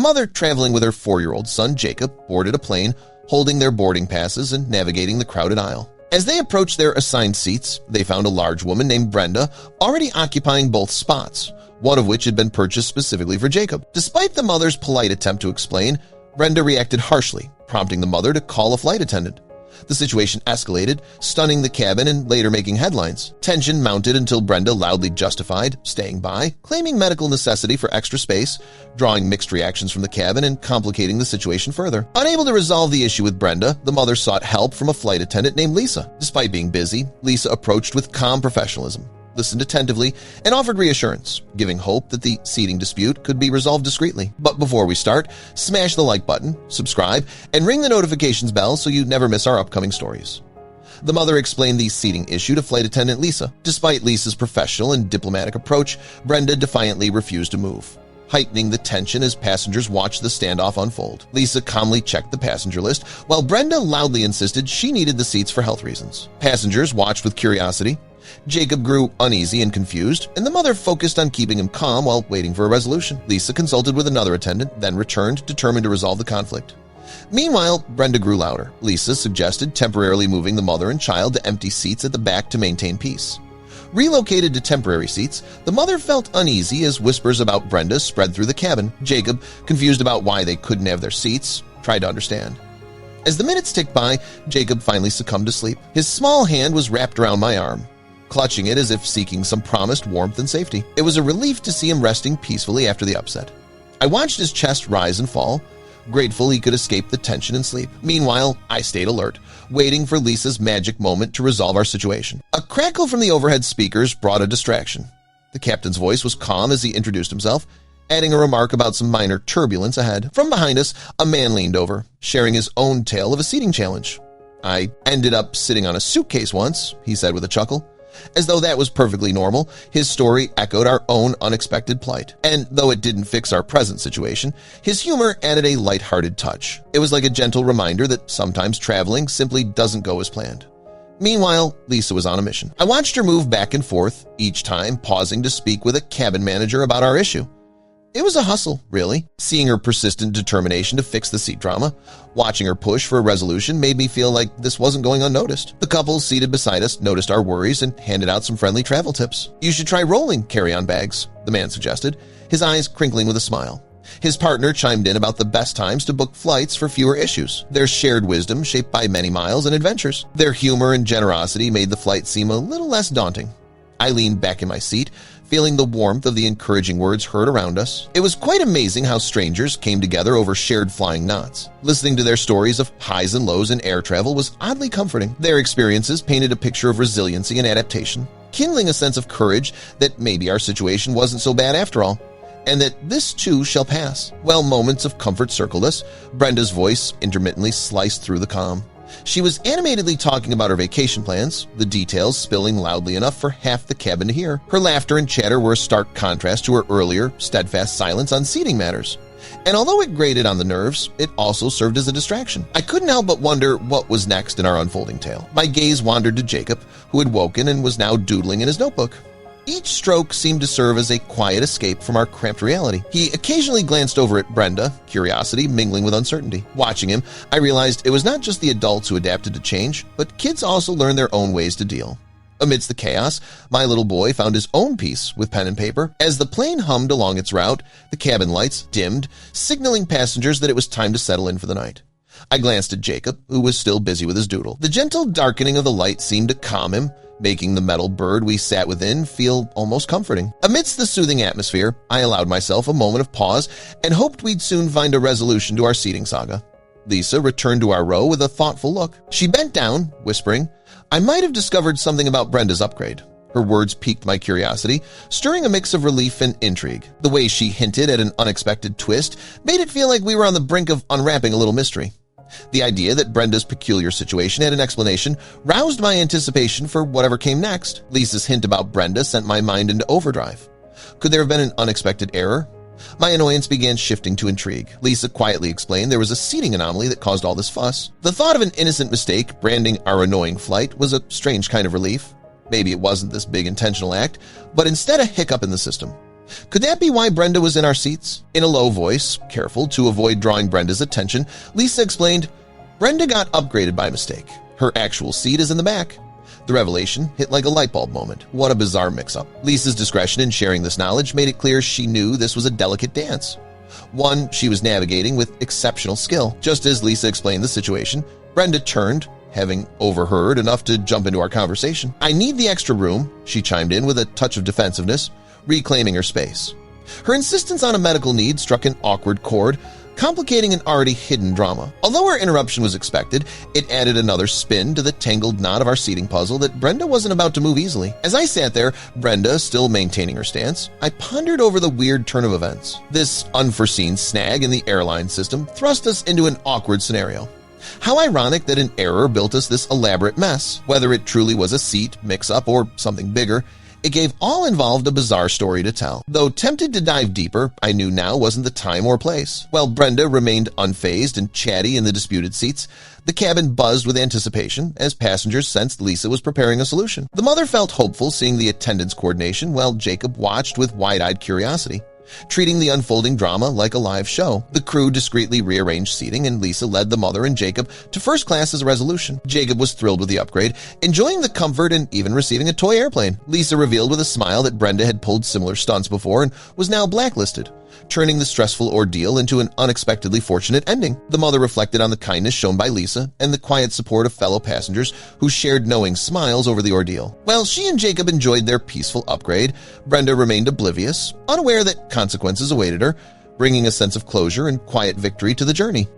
mother traveling with her 4-year-old son Jacob boarded a plane, holding their boarding passes and navigating the crowded aisle. As they approached their assigned seats, they found a large woman named Brenda already occupying both spots, one of which had been purchased specifically for Jacob. Despite the mother's polite attempt to explain, Brenda reacted harshly, prompting the mother to call a flight attendant. The situation escalated, stunning the cabin and later making headlines. Tension mounted until Brenda loudly justified staying by, claiming medical necessity for extra space, drawing mixed reactions from the cabin and complicating the situation further. Unable to resolve the issue with Brenda, the mother sought help from a flight attendant named Lisa. Despite being busy, Lisa approached with calm professionalism, listened attentively, and offered reassurance, giving hope that the seating dispute could be resolved discreetly. But before we start, smash the like button, subscribe, and ring the notifications bell so you never miss our upcoming stories. The mother explained the seating issue to flight attendant Lisa. Despite Lisa's professional and diplomatic approach, Brenda defiantly refused to move, heightening the tension as passengers watched the standoff unfold. Lisa calmly checked the passenger list, while Brenda loudly insisted she needed the seats for health reasons. Passengers watched with curiosity. Jacob grew uneasy and confused, and the mother focused on keeping him calm while waiting for a resolution. Lisa consulted with another attendant, then returned, determined to resolve the conflict. Meanwhile, Brenda grew louder. Lisa suggested temporarily moving the mother and child to empty seats at the back to maintain peace. Relocated to temporary seats, the mother felt uneasy as whispers about Brenda spread through the cabin. Jacob, confused about why they couldn't have their seats, tried to understand. As the minutes ticked by, Jacob finally succumbed to sleep. His small hand was wrapped around my arm, clutching it as if seeking some promised warmth and safety. It was a relief to see him resting peacefully after the upset. I watched his chest rise and fall, grateful he could escape the tension and sleep. Meanwhile, I stayed alert, waiting for Lisa's magic moment to resolve our situation. A crackle from the overhead speakers brought a distraction. The captain's voice was calm as he introduced himself, adding a remark about some minor turbulence ahead. From behind us, a man leaned over, sharing his own tale of a seating challenge. "I ended up sitting on a suitcase once," he said with a chuckle. As though that was perfectly normal, his story echoed our own unexpected plight. And though it didn't fix our present situation, his humor added a lighthearted touch. It was like a gentle reminder that sometimes traveling simply doesn't go as planned. Meanwhile, Lisa was on a mission. I watched her move back and forth, each time pausing to speak with a cabin manager about our issue. It was a hustle, really. Seeing her persistent determination to fix the seat drama, watching her push for a resolution made me feel like this wasn't going unnoticed. The couple seated beside us noticed our worries and handed out some friendly travel tips. "You should try rolling carry-on bags," the man suggested, his eyes crinkling with a smile. His partner chimed in about the best times to book flights for fewer issues, their shared wisdom shaped by many miles and adventures. Their humor and generosity made the flight seem a little less daunting. I leaned back in my seat, feeling the warmth of the encouraging words heard around us. It was quite amazing how strangers came together over shared flying knots. Listening to their stories of highs and lows in air travel was oddly comforting. Their experiences painted a picture of resiliency and adaptation, kindling a sense of courage that maybe our situation wasn't so bad after all, and that this too shall pass. While moments of comfort circled us, Brenda's voice intermittently sliced through the calm. She was animatedly talking about her vacation plans, the details spilling loudly enough for half the cabin to hear. Her laughter and chatter were a stark contrast to her earlier, steadfast silence on seating matters. And although it grated on the nerves, it also served as a distraction. I couldn't help but wonder what was next in our unfolding tale. My gaze wandered to Jacob, who had woken and was now doodling in his notebook. Each stroke seemed to serve as a quiet escape from our cramped reality. He occasionally glanced over at Brenda, curiosity mingling with uncertainty. Watching him, I realized it was not just the adults who adapted to change, but kids also learn their own ways to deal. Amidst the chaos, my little boy found his own peace with pen and paper. As the plane hummed along its route, the cabin lights dimmed, signaling passengers that it was time to settle in for the night. I glanced at Jacob, who was still busy with his doodle. The gentle darkening of the light seemed to calm him, making the metal bird we sat within feel almost comforting. Amidst the soothing atmosphere, I allowed myself a moment of pause and hoped we'd soon find a resolution to our seating saga. Lisa returned to our row with a thoughtful look. She bent down, whispering, "I might have discovered something about Brenda's upgrade." Her words piqued my curiosity, stirring a mix of relief and intrigue. The way she hinted at an unexpected twist made it feel like we were on the brink of unwrapping a little mystery. The idea that Brenda's peculiar situation had an explanation roused my anticipation for whatever came next. Lisa's hint about Brenda sent my mind into overdrive. Could there have been an unexpected error? My annoyance began shifting to intrigue. Lisa quietly explained there was a seating anomaly that caused all this fuss. The thought of an innocent mistake branding our annoying flight was a strange kind of relief. Maybe it wasn't this big intentional act, but instead a hiccup in the system. Could that be why Brenda was in our seats? In a low voice, careful to avoid drawing Brenda's attention, Lisa explained, "Brenda got upgraded by mistake. Her actual seat is in the back." The revelation hit like a light bulb moment. What a bizarre mix-up. Lisa's discretion in sharing this knowledge made it clear she knew this was a delicate dance, one she was navigating with exceptional skill. Just as Lisa explained the situation, Brenda turned, having overheard enough to jump into our conversation. "I need the extra room," she chimed in with a touch of defensiveness, reclaiming her space. Her insistence on a medical need struck an awkward chord, complicating an already hidden drama. Although our interruption was expected, it added another spin to the tangled knot of our seating puzzle that Brenda wasn't about to move easily. As I sat there, Brenda still maintaining her stance, I pondered over the weird turn of events. This unforeseen snag in the airline system thrust us into an awkward scenario. How ironic that an error built us this elaborate mess. Whether it truly was a seat mix-up or something bigger, it gave all involved a bizarre story to tell. Though tempted to dive deeper, I knew now wasn't the time or place. While Brenda remained unfazed and chatty in the disputed seats, the cabin buzzed with anticipation as passengers sensed Lisa was preparing a solution. The mother felt hopeful seeing the attendant's coordination, while Jacob watched with wide-eyed curiosity, treating the unfolding drama like a live show. The crew discreetly rearranged seating, and Lisa led the mother and Jacob to first class as a resolution. Jacob was thrilled with the upgrade, enjoying the comfort and even receiving a toy airplane. Lisa revealed with a smile that Brenda had pulled similar stunts before and was now blacklisted, turning the stressful ordeal into an unexpectedly fortunate ending. The mother reflected on the kindness shown by Lisa and the quiet support of fellow passengers who shared knowing smiles over the ordeal. While she and Jacob enjoyed their peaceful upgrade, Brenda remained oblivious, unaware that consequences awaited her, bringing a sense of closure and quiet victory to the journey.